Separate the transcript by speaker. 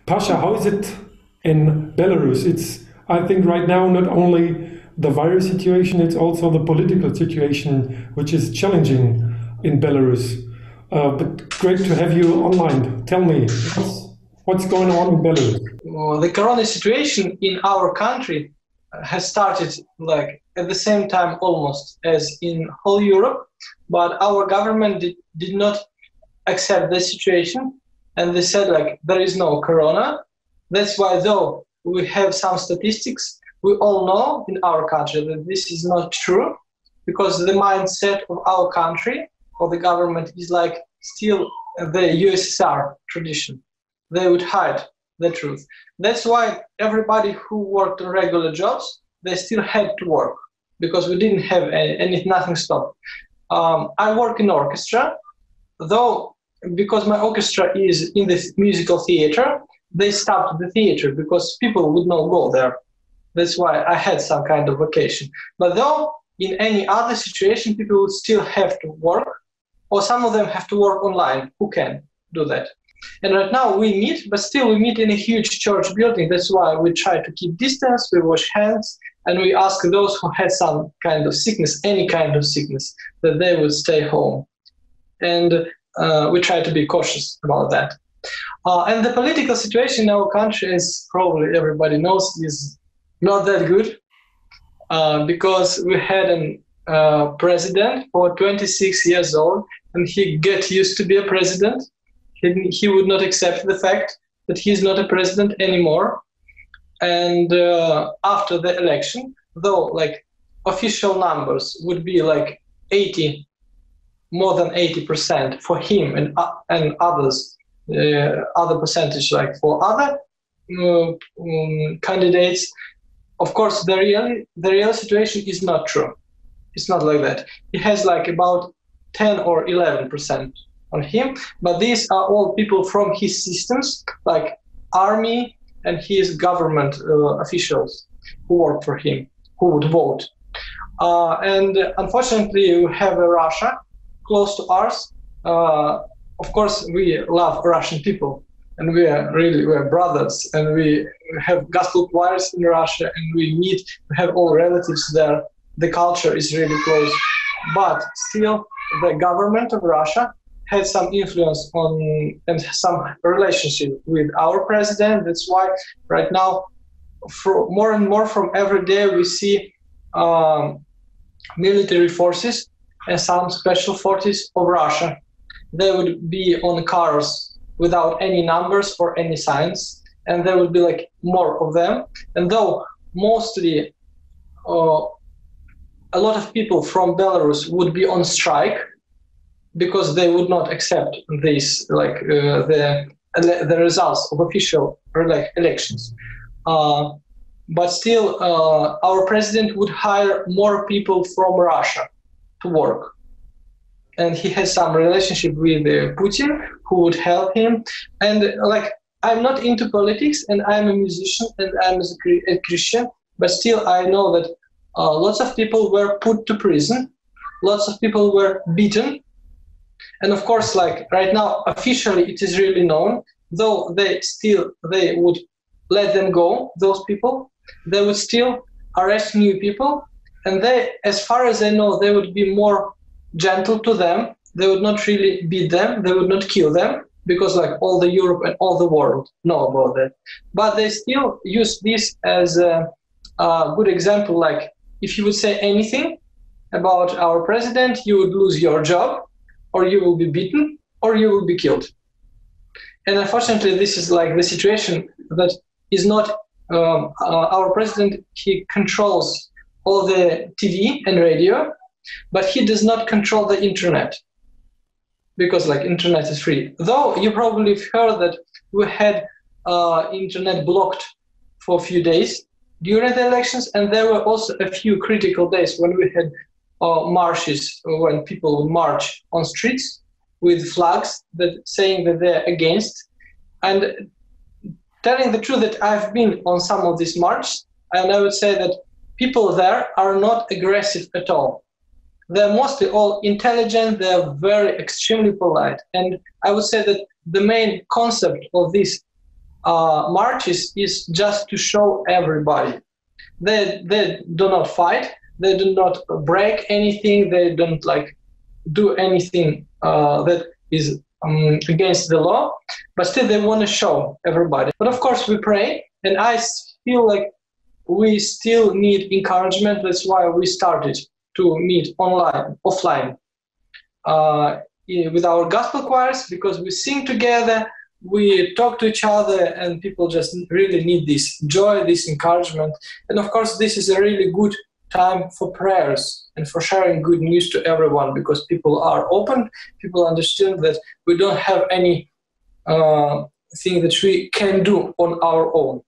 Speaker 1: Pasha, how is it in Belarus? It's, I think, right now not only the virus situation, it's also the political situation, which is challenging in Belarus. But great to have you online. Tell me, what's going on in Belarus?
Speaker 2: Well, the corona situation in our country has started like at the same time almost as in whole Europe, but our government did not accept the situation, and they said like there is no corona. That's why though we have some statistics, we all know in our country that this is not true, because the mindset of our country or the government is like still the USSR tradition. They would hide the truth. That's why everybody who worked on regular jobs, they still had to work because we didn't have nothing stopped. I work in orchestra, though because my orchestra is in the musical theater, they stopped the theater because people would not go there. That's why I had some kind of vacation. But though in any other situation, people would still have to work, or some of them have to work online. Who can do that? And right now we meet, but still we meet in a huge church building. That's why we try to keep distance, we wash hands, and we ask those who had some kind of sickness, any kind of sickness, that they would stay home. And we try to be cautious about that. And the political situation in our country, as probably everybody knows, is not that good, because we had a president for 26 years old, and he get used to be a president. He would not accept the fact that he's not a president anymore. And after the election, though like official numbers would be like more than 80% for him and others, other percentage like for other candidates. Of course, the real situation is not true. It's not like that. He has like about 10 or 11% on him, but these are all people from his systems, like army and his government officials who work for him, who would vote. And unfortunately, we have Russia close to us. Of course, we love Russian people, and we're brothers, and we have gospel choirs in Russia, and we have all relatives there. The culture is really close, but still the government of Russia had some influence on and some relationship with our president. That's why right now, more and more from every day, we see military forces and some special forces of Russia. They would be on cars without any numbers or any signs, and there would be like more of them. And though mostly a lot of people from Belarus would be on strike because they would not accept this, like the results of official elections. But still, our president would hire more people from Russia to work. And he has some relationship with Putin, who would help him. And like, I'm not into politics, and I'm a musician, and I'm a Christian, but still I know that lots of people were put to prison, lots of people were beaten. And of course, like right now, officially it is really known, though they would let them go, those people, they would still arrest new people. And they, as far as I know, they would be more gentle to them. They would not really beat them. They would not kill them, because like all the Europe and all the world know about that. But they still use this as a good example. Like if you would say anything about our president, you would lose your job, or you will be beaten, or you will be killed. And unfortunately, this is like the situation that is not our president. He controls all the TV and radio, but he does not control the internet, because like internet is free. Though you probably have heard that we had internet blocked for a few days during the elections, and there were also a few critical days when we had marches, when people would march on streets with flags saying that they're against. And telling the truth, that I've been on some of these marches, and I would say that people there are not aggressive at all. They're mostly all intelligent, they're very extremely polite. And I would say that the main concept of these marches is just to show everybody. They do not fight. They do not break anything. They don't like do anything that is against the law. But still, they want to show everybody. But of course, we pray, and I feel like we still need encouragement. That's why we started to meet offline, with our gospel choirs, because we sing together, we talk to each other, and people just really need this joy, this encouragement. And of course, this is a really good time for prayers and for sharing good news to everyone, because people are open, people understand that we don't have any thing that we can do on our own.